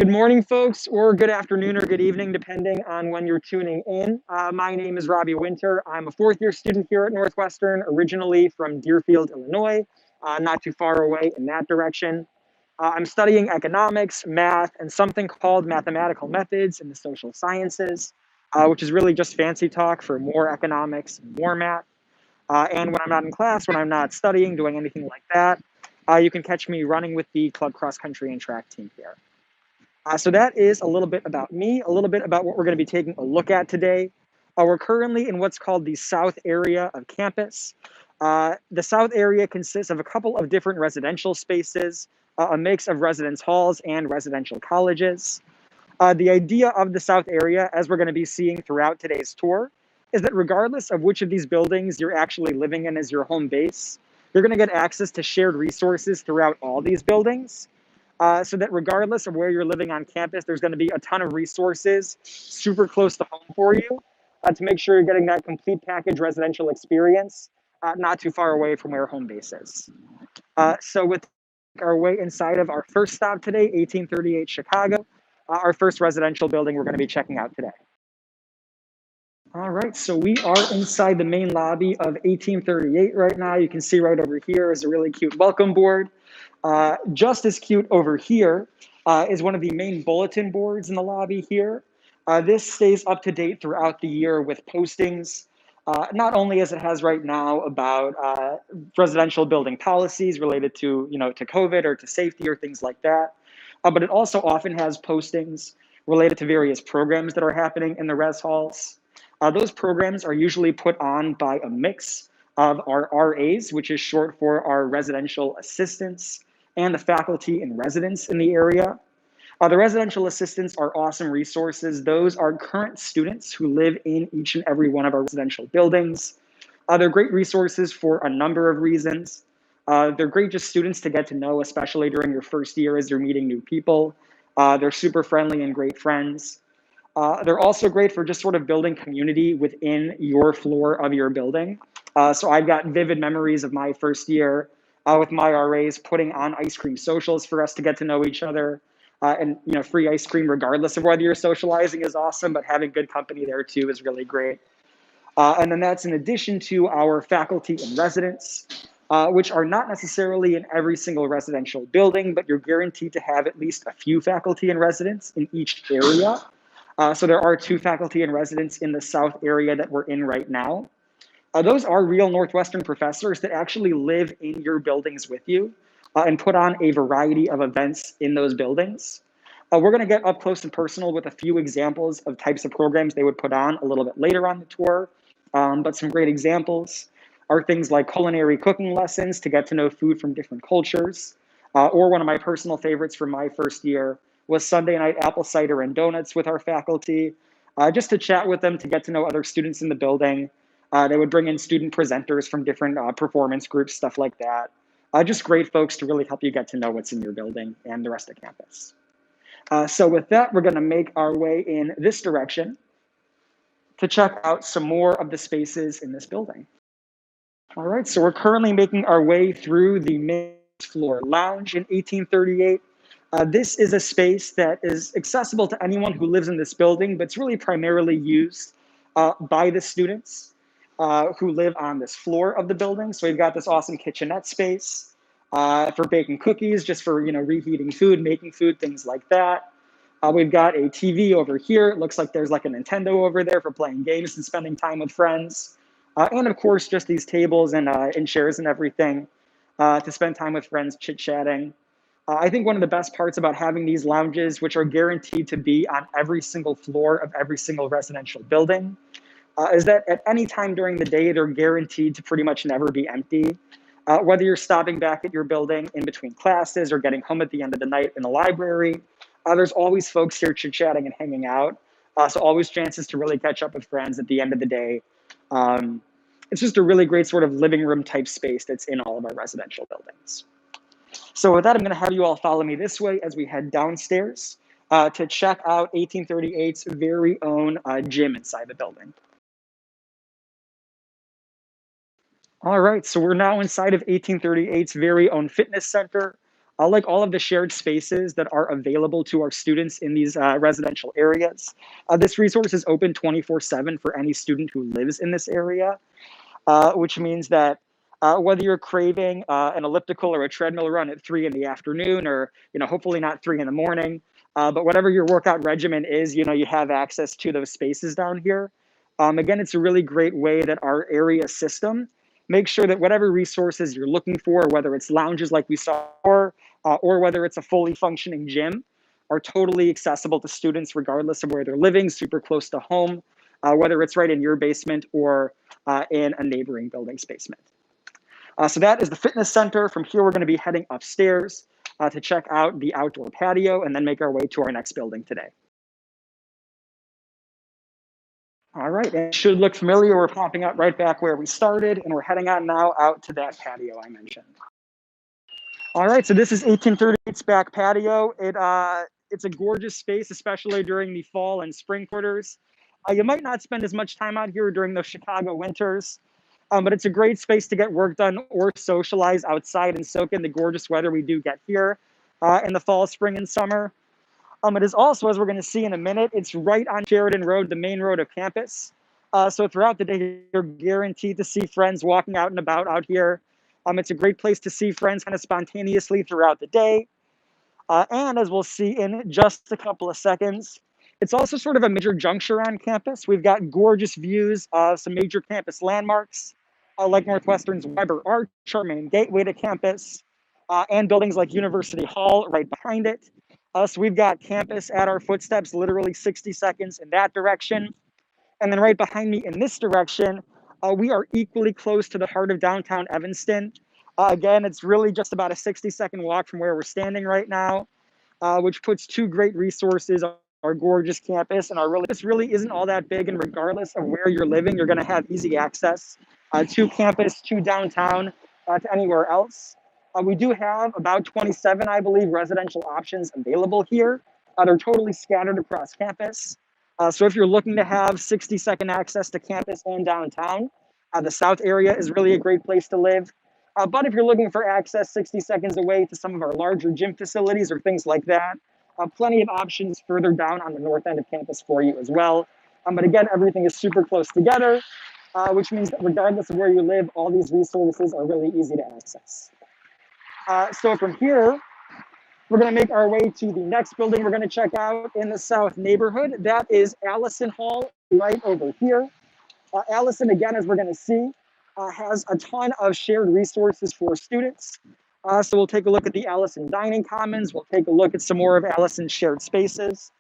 Good morning, folks, or good afternoon or good evening, depending on when you're tuning in. My name is Robbie Winter. I'm a fourth-year student here at Northwestern, originally from Deerfield, Illinois, not too far away in that direction. I'm studying economics, math, and something called mathematical methods in the social sciences, which is really just fancy talk for more economics, more math. And when I'm not in class, when I'm not studying, doing anything like that, you can catch me running with the club cross country and track team here. So that is a little bit about me, a little bit about what we're going to be taking a look at today. We're currently in what's called the south area of campus. The south area consists of a couple of different residential spaces, a mix of residence halls and residential colleges. The idea of the south area, as we're going to be seeing throughout today's tour, is that regardless of which of these buildings you're actually living in as your home base, you're going to get access to shared resources throughout all these buildings. So that regardless of where you're living on campus, there's going to be a ton of resources super close to home for you to make sure you're getting that complete package residential experience, not too far away from where home base is. So with our way inside of our first stop today, 1838 Chicago, our first residential building we're going to be checking out today. All right, so we are inside the main lobby of 1838 right now. You can see right over here is a really cute welcome board. Just as cute over here is one of the main bulletin boards in the lobby here. This stays up to date throughout the year with postings, not only as it has right now about residential building policies related to, to COVID or to safety or things like that, but it also often has postings related to various programs that are happening in the res halls. Those programs are usually put on by a mix of our RAs, which is short for our residential assistants, and the faculty and residents in the area. The residential assistants are awesome resources. Those are current students who live in each and every one of our residential buildings. They're great resources for a number of reasons. They're great just students to get to know, especially during your first year as you're meeting new people. They're super friendly and great friends. They're also great for just sort of building community within your floor of your building. So I've got vivid memories of my first year with my RAs putting on ice cream socials for us to get to know each other. And free ice cream, regardless of whether you're socializing, is awesome, but having good company there too is really great. And then that's in addition to our faculty and residents, which are not necessarily in every single residential building, but you're guaranteed to have at least a few faculty and residents in each area. So there are 2 faculty and residents in the south area that we're in right now. Those are real Northwestern professors that actually live in your buildings with you and put on a variety of events in those buildings. We're going to get up close and personal with a few examples of types of programs they would put on a little bit later on the tour. But some great examples are things like culinary cooking lessons to get to know food from different cultures, or one of my personal favorites from my first year was Sunday night apple cider and donuts with our faculty, just to chat with them, to get to know other students in the building. They would bring in student presenters from different performance groups, stuff like that. Just great folks to really help you get to know what's in your building and the rest of campus. So with that, we're going to make our way in this direction to check out some more of the spaces in this building. All right, so we're currently making our way through the main floor lounge in 1838. This is a space that is accessible to anyone who lives in this building, but it's really primarily used by the students who live on this floor of the building. So we've got this awesome kitchenette space for baking cookies, just for reheating food, making food, things like that. We've got a TV over here. It looks like there's like a Nintendo over there for playing games and spending time with friends. And of course, just these tables and chairs and everything to spend time with friends, chit-chatting. I think one of the best parts about having these lounges, which are guaranteed to be on every single floor of every single residential building, is that at any time during the day, they're guaranteed to pretty much never be empty. Whether you're stopping back at your building in between classes or getting home at the end of the night in the library, there's always folks here chit-chatting and hanging out. So always chances to really catch up with friends at the end of the day. It's just a really great sort of living room type space that's in all of our residential buildings. So with that, I'm going to have you all follow me this way as we head downstairs to check out 1838's very own gym inside the building. All right, so we're now inside of 1838's very own fitness center. like all of the shared spaces that are available to our students in these residential areas. This resource is open 24/7 for any student who lives in this area, which means that whether you're craving an elliptical or a treadmill run at 3 in the afternoon, or hopefully not 3 in the morning, but whatever your workout regimen is, you have access to those spaces down here. Again, it's a really great way that our area system makes sure that whatever resources you're looking for, whether it's lounges like we saw, or whether it's a fully functioning gym, are totally accessible to students regardless of where they're living, super close to home, whether it's right in your basement or in a neighboring building's basement. So that is the fitness center. From here, we're going to be heading upstairs to check out the outdoor patio and then make our way to our next building today. All right, and it should look familiar. We're popping up right back where we started, and we're heading on now out to that patio I mentioned. All right, so this is 1838's Back Patio. It's a gorgeous space, especially during the fall and spring quarters. You might not spend as much time out here during the Chicago winters, but it's a great space to get work done or socialize outside and soak in the gorgeous weather we do get here in the fall, spring, and summer. It is also, as we're going to see in a minute, it's right on Sheridan Road, the main road of campus. So throughout the day, you're guaranteed to see friends walking out and about out here. It's a great place to see friends kind of spontaneously throughout the day. And as we'll see in just a couple of seconds, it's also sort of a major juncture on campus. We've got gorgeous views of some major campus landmarks, like Northwestern's Weber Arch, our main gateway to campus, and buildings like University Hall right behind it. So we've got campus at our footsteps, literally 60 seconds in that direction. And then right behind me in this direction, we are equally close to the heart of downtown Evanston. Again, it's really just about a 60-second walk from where we're standing right now, which puts two great resources, our gorgeous campus, and this really isn't all that big, and regardless of where you're living, you're going to have easy access to campus, to downtown, to anywhere else. We do have about 27, I believe, residential options available here. They're totally scattered across campus. So if you're looking to have 60-second access to campus and downtown, the South area is really a great place to live. But if you're looking for access 60 seconds away to some of our larger gym facilities or things like that, plenty of options further down on the north end of campus for you as well. But again, everything is super close together, which means that regardless of where you live, all these resources are really easy to access. So from here, we're going to make our way to the next building we're going to check out in the South neighborhood. That is Allison Hall right over here. Allison, again, as we're going to see, has a ton of shared resources for students. So we'll take a look at the Allison Dining Commons. We'll take a look at some more of Allison's shared spaces.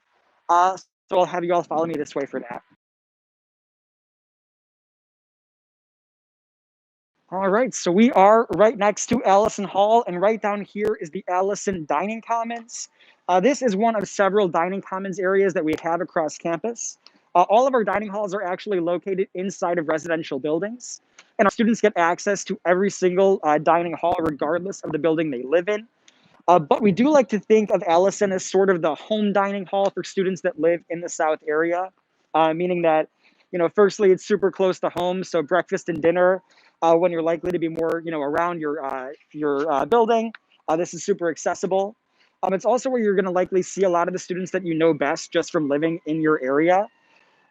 So I'll have you all follow me this way for that. All right, so we are right next to Allison Hall, and right down here is the Allison Dining Commons. This is one of several dining commons areas that we have across campus. All of our dining halls are actually located inside of residential buildings, and our students get access to every single dining hall, regardless of the building they live in. But we do like to think of Allison as sort of the home dining hall for students that live in the South area, meaning that, firstly, it's super close to home, so breakfast and dinner, when you're likely to be more, around your building, this is super accessible. It's also where you're going to likely see a lot of the students that you know best just from living in your area.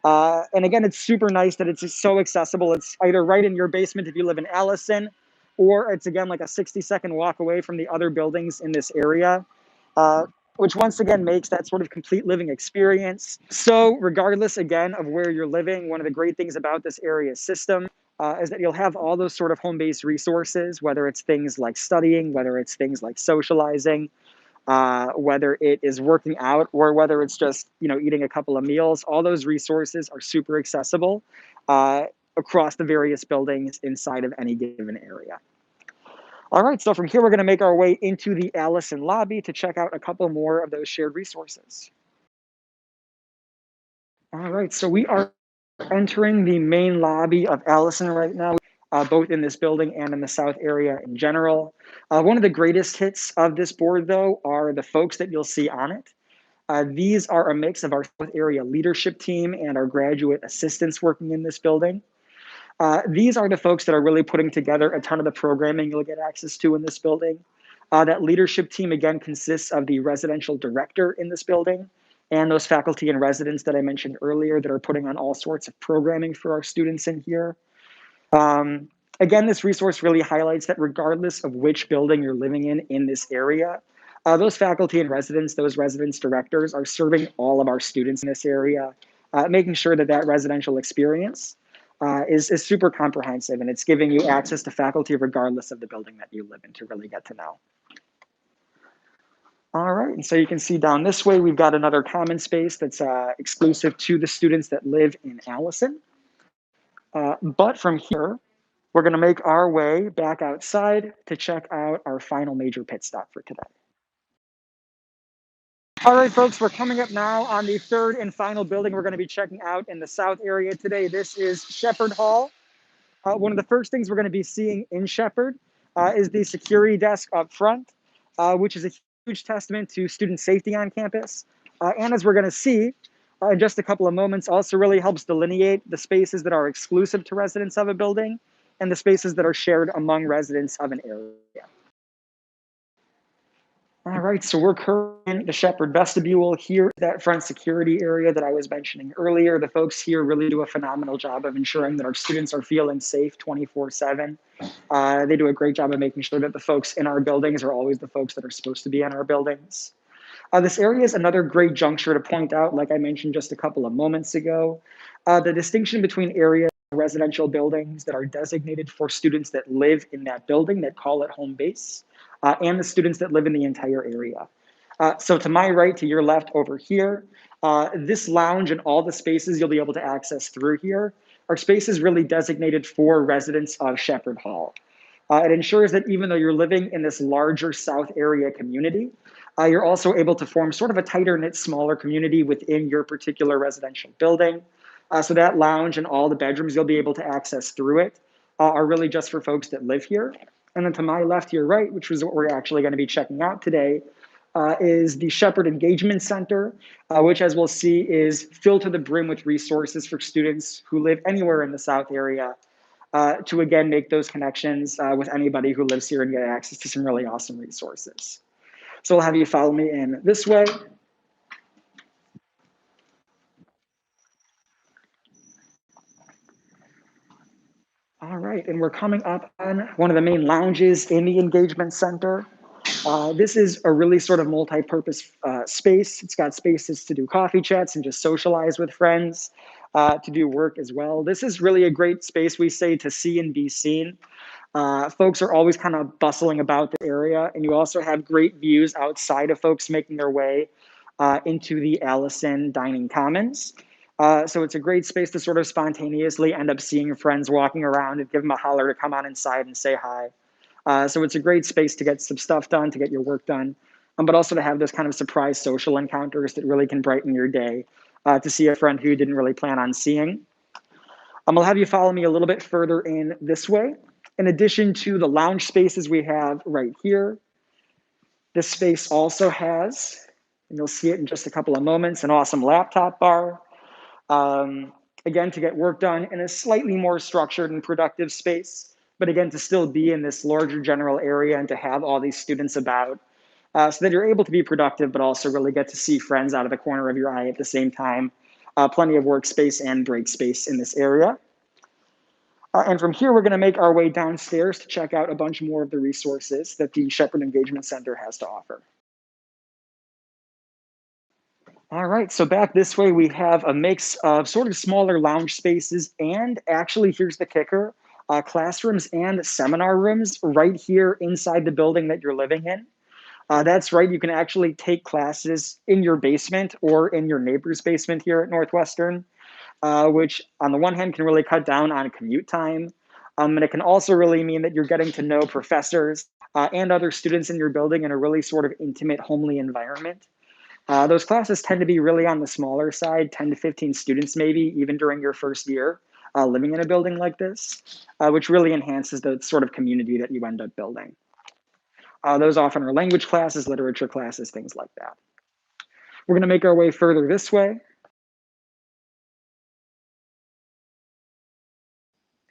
And again, it's super nice that it's just so accessible. It's either right in your basement if you live in Allison, or it's again like a 60-second walk away from the other buildings in this area, which once again makes that sort of complete living experience. So regardless, again, of where you're living, one of the great things about this area system is that you'll have all those sort of home-based resources, whether it's things like studying, whether it's things like socializing, whether it is working out, or whether it's just, eating a couple of meals. All those resources are super accessible across the various buildings inside of any given area. All right, so from here, we're going to make our way into the Allison Lobby to check out a couple more of those shared resources. All right, so we are entering the main lobby of Allison right now, both in this building and in the South area in general. One of the greatest hits of this board, though, are the folks that you'll see on it. These are a mix of our South area leadership team and our graduate assistants working in this building. These are the folks that are really putting together a ton of the programming you'll get access to in this building. That leadership team, again, consists of the residential director in this building and those faculty and residents that I mentioned earlier that are putting on all sorts of programming for our students in here. Again, this resource really highlights that regardless of which building you're living in this area, those faculty and residents, those residence directors are serving all of our students in this area, making sure that that residential experience is super comprehensive, and it's giving you access to faculty regardless of the building that you live in to really get to know. All right, and so you can see down this way, we've got another common space that's exclusive to the students that live in Allison. But from here, we're gonna make our way back outside to check out our final major pit stop for today. All right, folks, we're coming up now on the third and final building we're gonna be checking out in the south area today. This is Shepard Hall. One of the first things we're gonna be seeing in Shepard is the security desk up front, which is a huge testament to student safety on campus. And as we're gonna see in just a couple of moments, also really helps delineate the spaces that are exclusive to residents of a building and the spaces that are shared among residents of an area. All right, so we're currently in the Shepard vestibule here, that front security area that I was mentioning earlier. The folks here really do a phenomenal job of ensuring that our students are feeling safe 24/7. They do a great job of making sure that the folks in our buildings are always the folks that are supposed to be in our buildings. This area is another great juncture to point out, like I mentioned just a couple of moments ago, the distinction between areas residential buildings that are designated for students that live in that building that call it home base, and the students that live in the entire area. So to my right, to your left over here, this lounge and all the spaces you'll be able to access through here are spaces really designated for residents of Shepard Hall. It ensures that even though you're living in this larger South area community, you're also able to form sort of a tighter knit, smaller community within your particular residential building. So that lounge and all the bedrooms you'll be able to access through it are really just for folks that live here. And then to my left, your right, which is what we're actually going to be checking out today, is the Shepard Engagement Center, which, as we'll see, is filled to the brim with resources for students who live anywhere in the South area to, again, make those connections with anybody who lives here and get access to some really awesome resources. So I'll have you follow me in this way. All right, and we're coming up on one of the main lounges in the engagement center. This is a really sort of multi-purpose space. It's got spaces to do coffee chats and just socialize with friends, to do work as well. This is really a great space, we say, to see and be seen. Folks are always kind of bustling about the area, and you also have great views outside of folks making their way into the Allison Dining Commons. So it's a great space to sort of spontaneously end up seeing friends walking around and give them a holler to come on inside and say hi. So it's a great space to get some stuff done, to get your work done, but also to have those kind of surprise social encounters that really can brighten your day, to see a friend who you didn't really plan on seeing. I'll have you follow me a little bit further in this way. In addition to the lounge spaces we have right here, this space also has, and you'll see it in just a couple of moments, an awesome laptop bar. Again, to get work done in a slightly more structured and productive space, but again, to still be in this larger general area and to have all these students about, so that you're able to be productive, but also really get to see friends out of the corner of your eye at the same time. Plenty of workspace and break space in this area. And from here, we're going to make our way downstairs to check out a bunch more of the resources that the Shepard Engagement Center has to offer. All right, so back this way, we have a mix of sort of smaller lounge spaces and actually, here's the kicker, classrooms and seminar rooms right here inside the building that you're living in. That's right, you can actually take classes in your basement or in your neighbor's basement here at Northwestern, which on the one hand can really cut down on commute time. And it can also really mean that you're getting to know professors and other students in your building in a really sort of intimate, homely environment. Those classes tend to be really on the smaller side, 10 to 15 students maybe, even during your first year living in a building like this, which really enhances the sort of community that you end up building. Those often are language classes, literature classes, things like that. We're going to make our way further this way.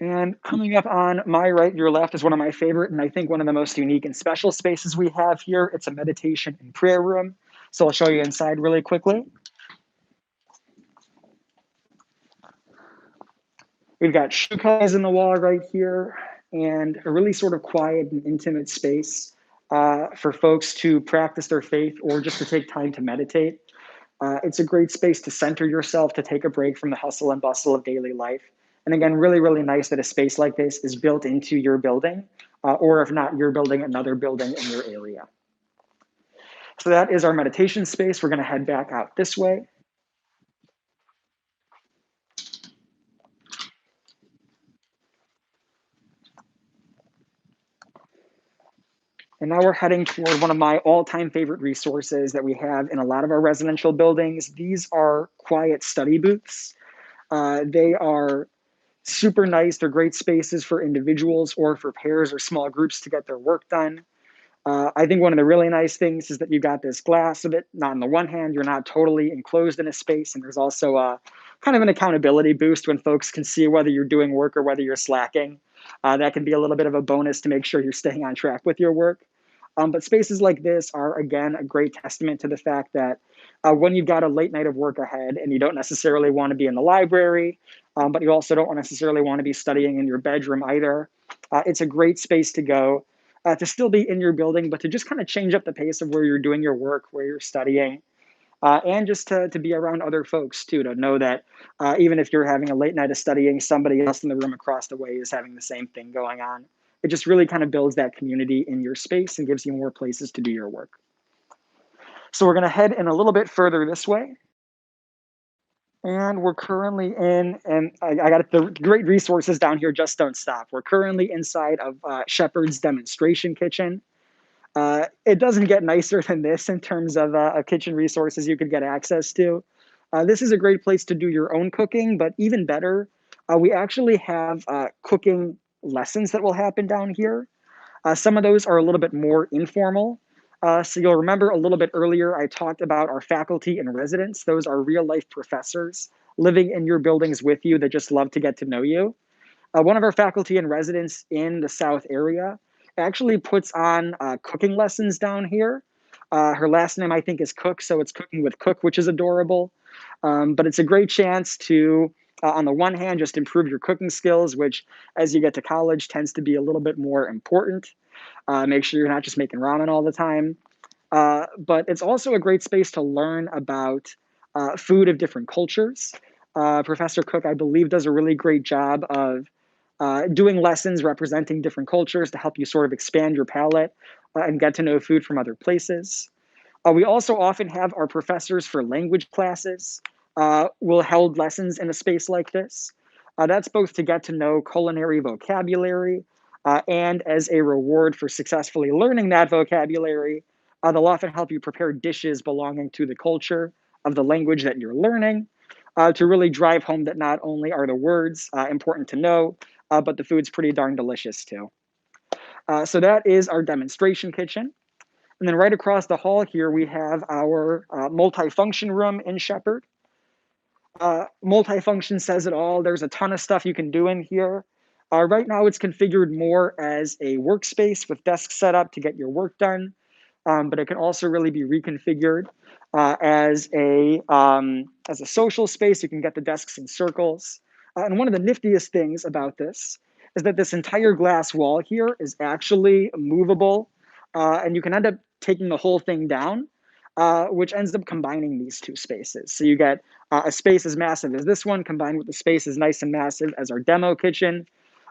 And coming up on my right, your left, is one of my favorite, and I think one of the most unique and special spaces we have here. It's a meditation and prayer room. So I'll show you inside really quickly. We've got shoe covers in the wall right here, and a really sort of quiet and intimate space for folks to practice their faith or just to take time to meditate. It's a great space to center yourself, to take a break from the hustle and bustle of daily life. And again, really, really nice that a space like this is built into your building, or if not your building, another building in your area. So that is our meditation space. We're going to head back out this way. And now we're heading toward one of my all-time favorite resources that we have in a lot of our residential buildings. These are quiet study booths. They are super nice. They're great spaces for individuals or for pairs or small groups to get their work done. I think one of the really nice things is that you got this glass of it. Not on the one hand, you're not totally enclosed in a space, and there's also a kind of an accountability boost when folks can see whether you're doing work or whether you're slacking. That can be a little bit of a bonus to make sure you're staying on track with your work. But spaces like this are, again, a great testament to the fact that when you've got a late night of work ahead and you don't necessarily want to be in the library, but you also don't necessarily want to be studying in your bedroom either, it's a great space to go to still be in your building, but to just kind of change up the pace of where you're doing your work, where you're studying, and just to be around other folks too, to know that even if you're having a late night of studying, somebody else in the room across the way is having the same thing going on. It just really kind of builds that community in your space and gives you more places to do your work. So we're going to head in a little bit further this way. And we're currently in, and I got the great resources down here, just don't stop. We're currently inside of Shepard's demonstration kitchen. It doesn't get nicer than this in terms of kitchen resources you could get access to. This is a great place to do your own cooking, but even better, we actually have cooking lessons that will happen down here. Some of those are a little bit more informal. So you'll remember a little bit earlier, I talked about our faculty and residents. Those are real life professors living in your buildings with you that just love to get to know you. One of our faculty and residents in the South area actually puts on cooking lessons down here. Her last name, I think, is Cook, so it's Cooking with Cook, which is adorable. But it's a great chance to, on the one hand, just improve your cooking skills, which as you get to college tends to be a little bit more important. Make sure you're not just making ramen all the time. But it's also a great space to learn about food of different cultures. Professor Cook, I believe, does a really great job of doing lessons representing different cultures to help you sort of expand your palate and get to know food from other places. We also often have our professors for language classes will hold lessons in a space like this. That's both to get to know culinary vocabulary and as a reward for successfully learning that vocabulary, they'll often help you prepare dishes belonging to the culture of the language that you're learning to really drive home that not only are the words important to know, but the food's pretty darn delicious too. So that is our demonstration kitchen. And then right across the hall here, we have our multifunction room in Shepard. Multifunction says it all. There's a ton of stuff you can do in here. Right now, it's configured more as a workspace with desks set up to get your work done, but it can also really be reconfigured as a social space. You can get the desks in circles. And one of the niftiest things about this is that this entire glass wall here is actually movable, and you can end up taking the whole thing down, which ends up combining these two spaces. So you get a space as massive as this one combined with a space as nice and massive as our demo kitchen.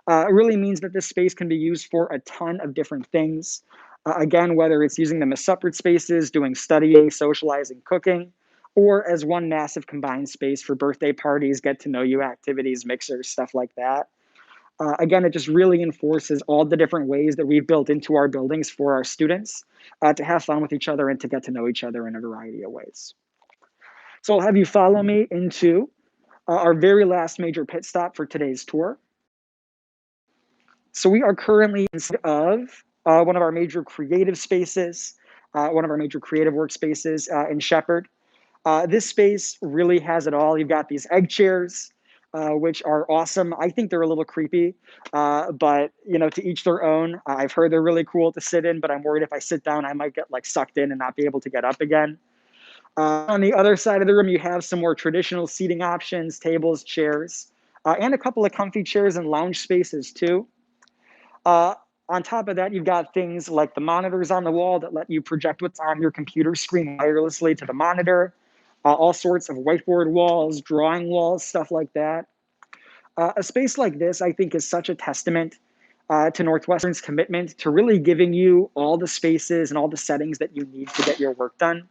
It really means that this space can be used for a ton of different things. Again, whether it's using them as separate spaces, doing studying, socializing, cooking, or as one massive combined space for birthday parties, get to know you activities, mixers, stuff like that. Again, it just really enforces all the different ways that we've built into our buildings for our students to have fun with each other and to get to know each other in a variety of ways. So I'll have you follow me into our very last major pit stop for today's tour. So we are currently inside of one of our major creative spaces, one of our major creative workspaces in Shepard. This space really has it all. You've got these egg chairs. which are awesome. I think they're a little creepy, but to each their own. I've heard they're really cool to sit in, but I'm worried if I sit down, I might get like sucked in and not be able to get up again. On the other side of the room, you have some more traditional seating options, tables, chairs, and a couple of comfy chairs and lounge spaces too. Uh, on top of that, you've got things like the monitors on the wall that let you project what's on your computer screen wirelessly to the monitor, all sorts of whiteboard walls, drawing walls, stuff like that. A space like this, I think, is such a testament to Northwestern's commitment to really giving you all the spaces and all the settings that you need to get your work done.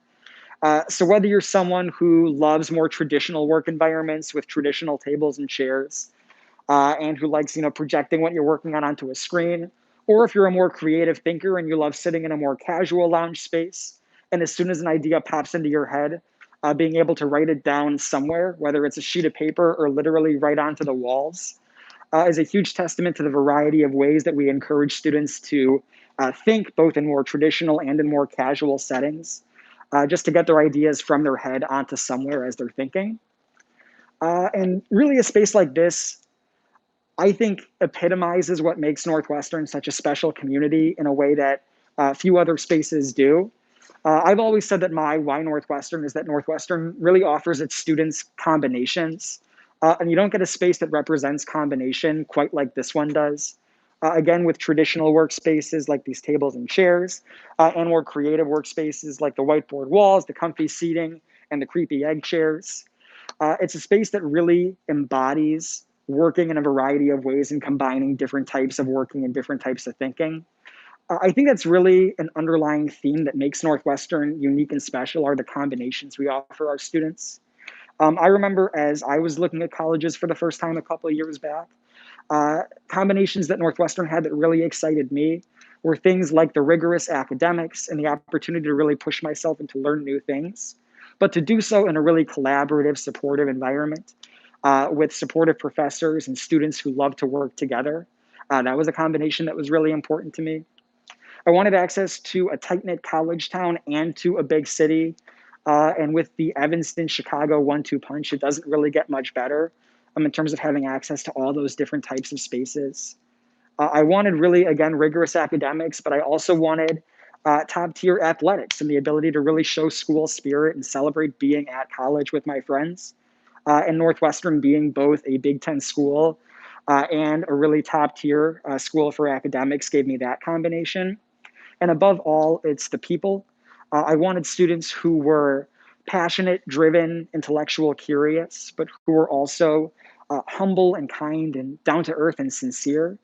So whether you're someone who loves more traditional work environments with traditional tables and chairs, and who likes, projecting what you're working on onto a screen, or if you're a more creative thinker and you love sitting in a more casual lounge space, and as soon as an idea pops into your head, being able to write it down somewhere, whether it's a sheet of paper or literally right onto the walls, is a huge testament to the variety of ways that we encourage students to think both in more traditional and in more casual settings, just to get their ideas from their head onto somewhere as they're thinking. And really a space like this, I think, epitomizes what makes Northwestern such a special community in a way that few other spaces do. I've always said that my why Northwestern is that Northwestern really offers its students combinations. And you don't get a space that represents combination quite like this one does. Again, with traditional workspaces like these tables and chairs, and more creative workspaces like the whiteboard walls, the comfy seating, and the creepy egg chairs. It's a space that really embodies working in a variety of ways and combining different types of working and different types of thinking. I think that's really an underlying theme that makes Northwestern unique and special are the combinations we offer our students. I remember as I was looking at colleges for the first time a couple of years back, combinations that Northwestern had that really excited me were things like the rigorous academics and the opportunity to really push myself and to learn new things, but to do so in a really collaborative, supportive environment with supportive professors and students who love to work together. That was a combination that was really important to me. I wanted access to a tight-knit college town and to a big city. And with the Evanston, Chicago 1-2 punch, it doesn't really get much better in terms of having access to all those different types of spaces. I wanted really, again, rigorous academics, but I also wanted top-tier athletics and the ability to really show school spirit and celebrate being at college with my friends. And Northwestern being both a Big Ten school and a really top-tier school for academics gave me that combination. And above all, it's the people. I wanted students who were passionate, driven, intellectual, curious, but who were also humble and kind and down to earth and sincere.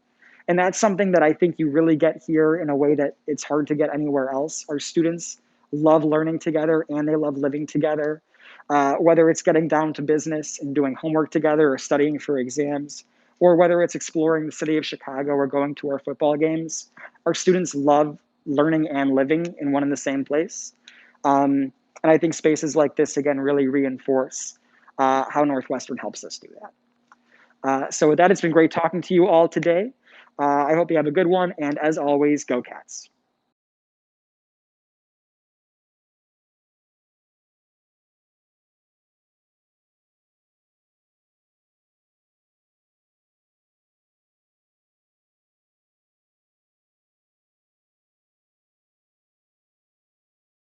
And that's something that I think you really get here in a way that it's hard to get anywhere else. Our students love learning together and they love living together, whether it's getting down to business and doing homework together or studying for exams, or whether it's exploring the city of Chicago or going to our football games. Our students love learning and living in one and the same place. And I think spaces like this, again, really reinforce how Northwestern helps us do that. So with that, it's been great talking to you all today. I hope you have a good one. And as always, go Cats.